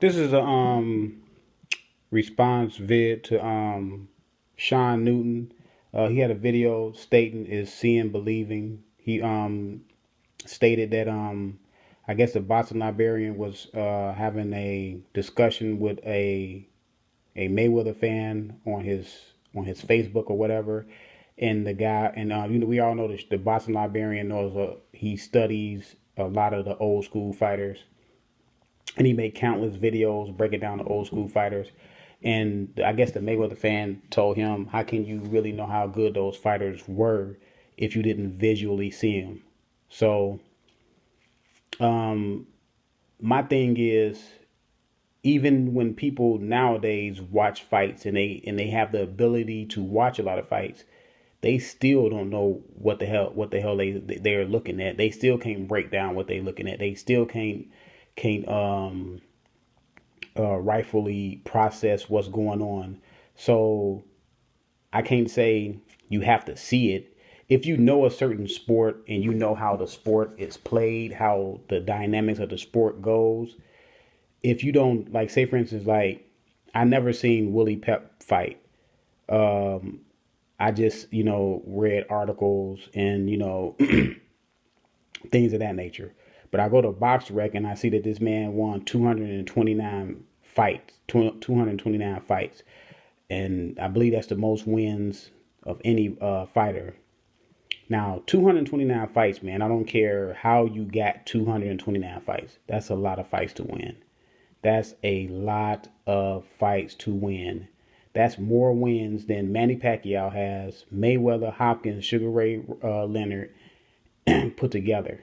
This is a response vid to Shawn Newton. He had a video stating is seeing believing. He stated that I guess the Boston librarian was having a discussion with a Mayweather fan on his Facebook or whatever, and the guy and we all know the Boston librarian knows he studies a lot of the old school fighters, and he made countless videos breaking down the old school fighters. And I guess the Mayweather fan told him, "How can you really know how good those fighters were if you didn't visually see them?" So, my thing is, even when people nowadays watch fights and they have the ability to watch a lot of fights, they still don't know what the hell they're looking at. They still can't break down what they're looking at. They still can't rightfully process what's going on. So I can't say you have to see it. If you know a certain sport and you know how the sport is played, how the dynamics of the sport goes, if you don't, like, say for instance, like, I never seen Willie Pep fight. I just, read articles and, things of that nature. But I go to Box Rec and I see that this man won 229 fights, 229 fights. And I believe that's the most wins of any fighter. Now, 229 fights, man, I don't care how you got 229 fights. That's a lot of fights to win. That's a lot of fights to win. That's more wins than Manny Pacquiao has, Mayweather, Hopkins, Sugar Ray Leonard put together.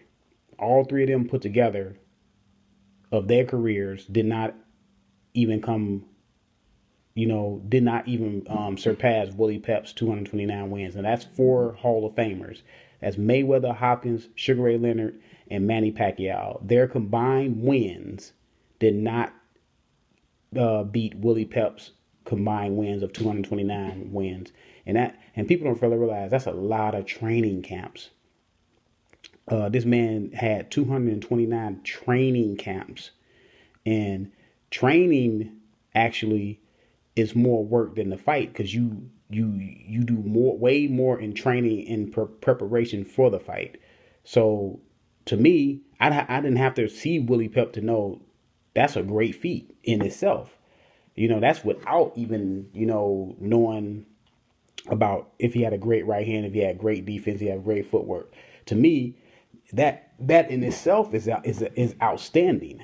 All three of them put together of their careers did not even come, did not even surpass Willie Pep's 229 wins. And that's four Hall of Famers. That's Mayweather, Hopkins, Sugar Ray Leonard, and Manny Pacquiao. Their combined wins did not beat Willie Pep's combined wins of 229 wins. And people don't really realize that's a lot of training camps. This man had 229 training camps, and training actually is more work than the fight because you do way more in training in preparation for the fight. So to me, I didn't have to see Willie Pep to know that's a great feat in itself. That's without even knowing about if he had a great right hand, if he had great defense, he had great footwork. To me, that in itself is outstanding.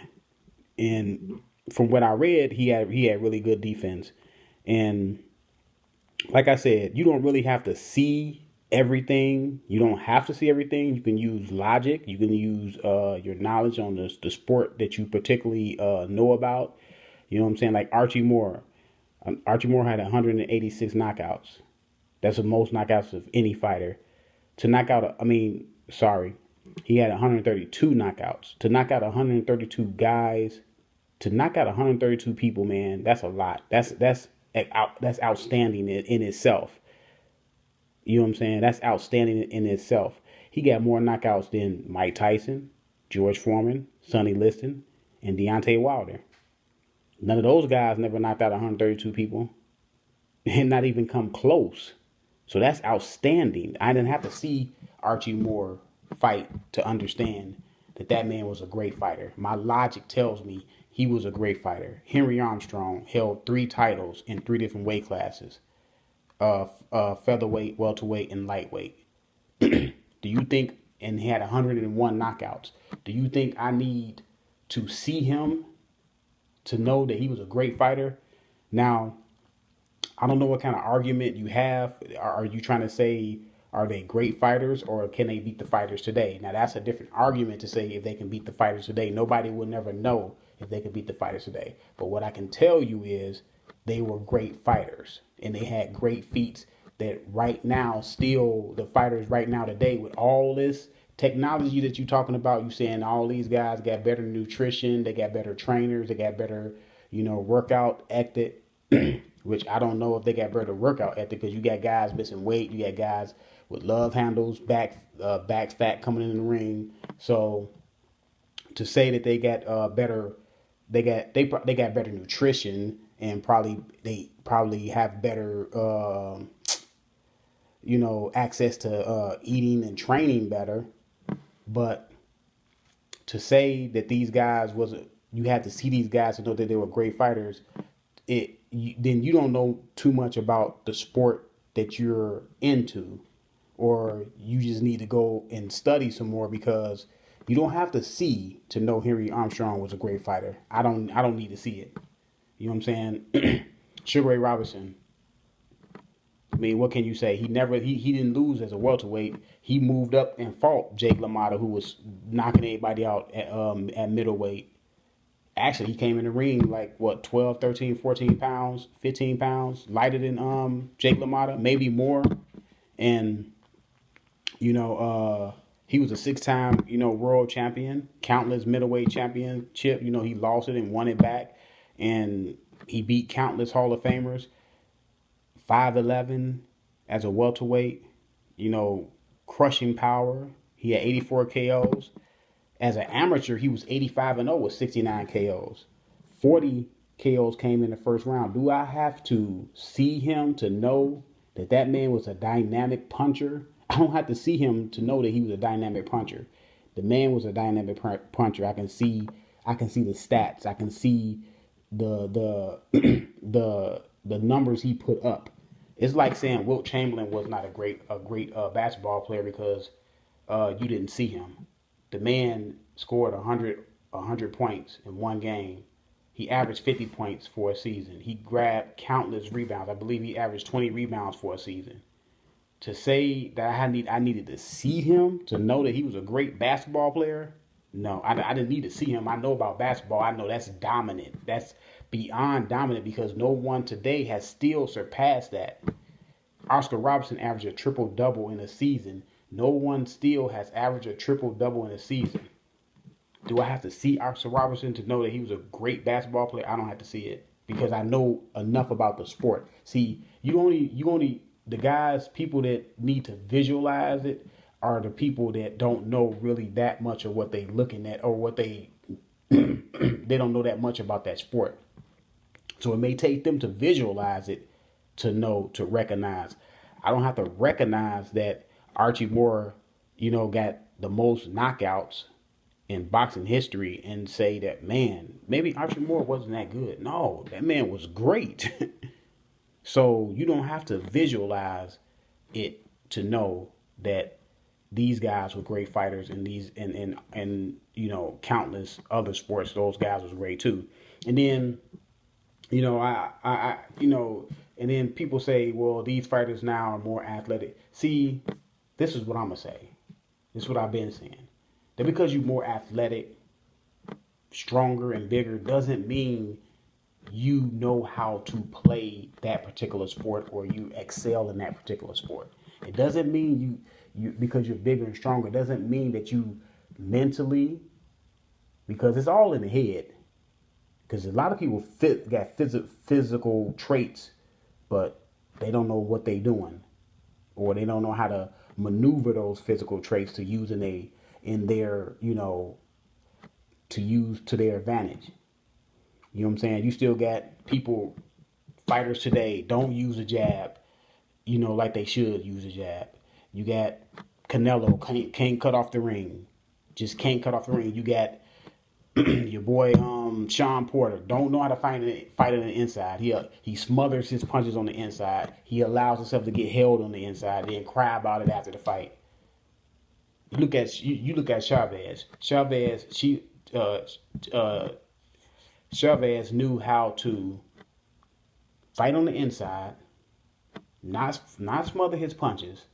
And from what I read, he had really good defense. And like I said, you don't really have to see everything. You don't have to see everything. You can use logic. You can use your knowledge on the sport that you particularly know about. You know what I'm saying? Like Archie Moore. Archie Moore had 186 knockouts. That's the most knockouts of any fighter. To knock out, he had 132 knockouts. To knock out 132 guys, to knock out 132 people, man, that's a lot. That's outstanding in itself. You know what I'm saying? That's outstanding in itself. He got more knockouts than Mike Tyson, George Foreman, Sonny Liston, and Deontay Wilder. None of those guys never knocked out 132 people and not even come close. So that's outstanding. I didn't have to see Archie Moore fight to understand that man was a great fighter. My logic tells me he was a great fighter. Henry Armstrong held 3 titles in 3 different weight classes, featherweight, welterweight, and lightweight. Do you think, and he had 101 knockouts. Do you think I need to see him to know that he was a great fighter? Now, I don't know what kind of argument you have. Are you trying to say, are they great fighters or can they beat the fighters today? Now, that's a different argument to say if they can beat the fighters today. Nobody will never know if they can beat the fighters today. But what I can tell you is they were great fighters and they had great feats that right now, still the fighters right now today with all this technology that you're talking about, you saying all these guys got better nutrition, they got better trainers, they got better, workout ethic, which I don't know if they got better workout ethic because you got guys missing weight, you got guys with love handles, back fat coming in the ring. So to say that they got better they got better nutrition, and they probably have better access to eating and training better. But to say that these guys wasn't, you had to see these guys to know that they were great fighters, then you don't know too much about the sport that you're into, or you just need to go and study some more, because you don't have to see to know Henry Armstrong was a great fighter. I don't need to see it. You know what I'm saying? Sugar Ray Robinson. I mean, what can you say? He didn't lose as a welterweight. He moved up and fought Jake LaMotta, who was knocking everybody out at middleweight. Actually, he came in the ring like, what, 12, 13, 14 pounds, 15 pounds lighter than Jake LaMotta, maybe more. And, he was a 6-time, world champion, countless middleweight championship. He lost it and won it back. And he beat countless Hall of Famers. 5'11" as a welterweight, crushing power. He had 84 KOs. As an amateur, he was 85-0 with 69 KOs. 40 KOs came in the first round. Do I have to see him to know that man was a dynamic puncher? I don't have to see him to know that he was a dynamic puncher. The man was a dynamic puncher. I can see the stats. I can see the the numbers he put up. It's like saying Wilt Chamberlain was not a great basketball player because you didn't see him. The man scored 100 points in one game. He averaged 50 points for a season. He grabbed countless rebounds. I believe he averaged 20 rebounds for a season. To say that I needed to see him to know that he was a great basketball player, no, I didn't need to see him. I know about basketball. I know that's dominant. That's beyond dominant, because no one today has still surpassed that. Oscar Robertson averaged a triple-double in a season. No one still has averaged a triple-double in a season. Do I have to see Oscar Robertson to know that he was a great basketball player? I don't have to see it, because I know enough about the sport. See, the guys, people that need to visualize it are the people that don't know really that much of what they looking at, or what they they don't know that much about that sport. So it may take them to visualize it to know, to recognize. I don't have to recognize that Archie Moore, got the most knockouts in boxing history and say that, man, maybe Archie Moore wasn't that good. No, that man was great. So you don't have to visualize it to know that these guys were great fighters, and countless other sports, those guys was great too. And then, and then people say, well, these fighters now are more athletic. See, this is what I'm gonna say. This is what I've been saying. That because you're more athletic, stronger and bigger, doesn't mean you know how to play that particular sport, or you excel in that particular sport. It doesn't mean you because you're bigger and stronger, doesn't mean that you mentally, because it's all in the head. Because a lot of people got physical traits, but they don't know what they're doing, or they don't know how to maneuver those physical traits to use in their to use to their advantage. You know what I'm saying? You still got fighters today don't use a jab, like they should use a jab. You got Canelo can't cut off the ring, just can't cut off the ring. You got your boy Shawn Porter don't know how to fight on the inside. He smothers his punches on the inside. He allows himself to get held on the inside, then cry about it after the fight. You look at Chavez. Chavez knew how to fight on the inside, not smother his punches,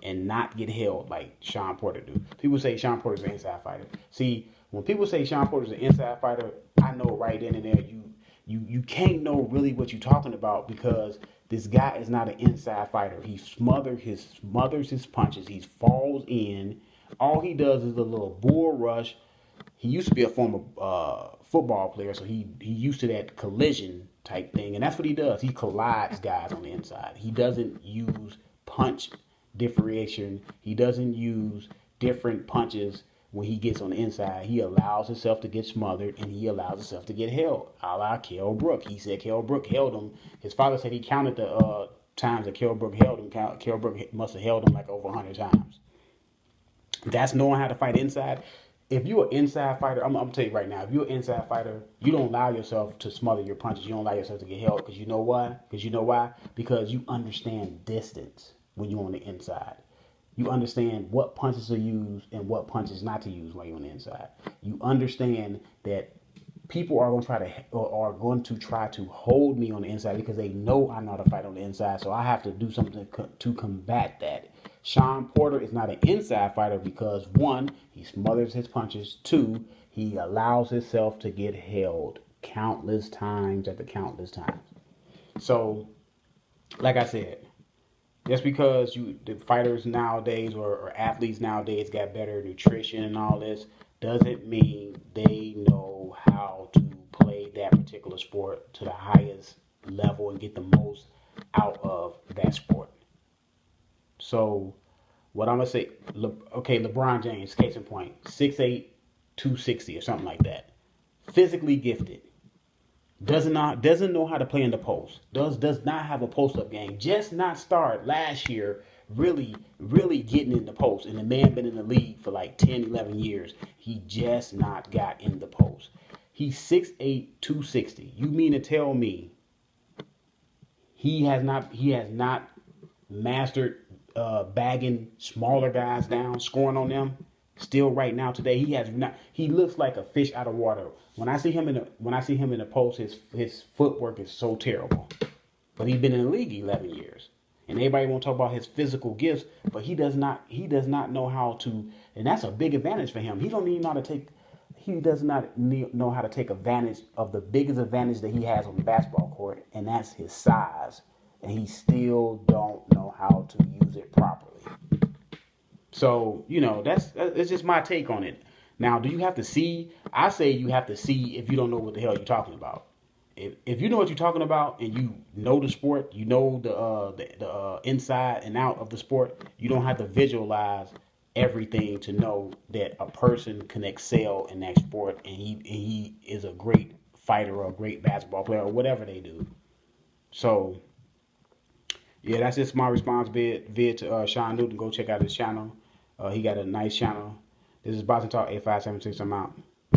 and not get held like Shawn Porter do. People say Shawn Porter's an inside fighter. See, when people say Shawn Porter's an inside fighter, I know right then and there you can't know really what you're talking about, because this guy is not an inside fighter. He smothers his punches. He falls in. All he does is a little bull rush. He used to be a former football player, so he used to that collision type thing, and that's what he does. He collides guys on the inside. He doesn't use punch differentiation. He doesn't use different punches when he gets on the inside, he allows himself to get smothered and he allows himself to get held, a la Kell Brook. He said Kell Brook held him. His father said he counted the times that Kell Brook held him. Kell Brook must have held him like over 100 times. That's knowing how to fight inside. If you're an inside fighter, I'm gonna tell you right now, if you're an inside fighter, you don't allow yourself to smother your punches. You don't allow yourself to get held because you know why? Because you understand distance when you're on the inside. You understand what punches to use and what punches not to use while you're on the inside. You understand that people are going to try to hold me on the inside because they know I know how to fight on the inside. So I have to do something to combat that. Shawn Porter is not an inside fighter because, one, he smothers his punches. Two, he allows himself to get held countless times after countless times. So, like I said, just because the fighters nowadays or athletes nowadays got better nutrition and all this doesn't mean they know how to play that particular sport to the highest level and get the most out of that sport. So what I'm going to say, okay, LeBron James, case in point, 6'8", 260 or something like that. Physically gifted. Doesn't know how to play in the post. Does not have a post-up game. Just not start last year really getting in the post. And the man been in the league for like 10, 11 years. He just not got in the post. He's 6'8", 260. You mean to tell me he has not mastered bagging smaller guys down, scoring on them? Still right now today, he has not. He looks like a fish out of water. When I see him in the post, his footwork is so terrible. But he's been in the league 11 years, and everybody won't talk about his physical gifts, but he does not know how to, and that's a big advantage for him. He don't even know how to take. He does not know how to take advantage of the biggest advantage that he has on the basketball court, and that's his size. And he still don't know how to use it properly. So, that's just my take on it. Now, do you have to see? I say you have to see if you don't know what the hell you're talking about. If you know what you're talking about and you know the sport, you know the inside and out of the sport, you don't have to visualize everything to know that a person can excel in that sport and he is a great fighter or a great basketball player or whatever they do. So, yeah, that's just my response vid to Shawn Newton. Go check out his channel. He got a nice channel. This is Boxing Talk 8576. I'm out.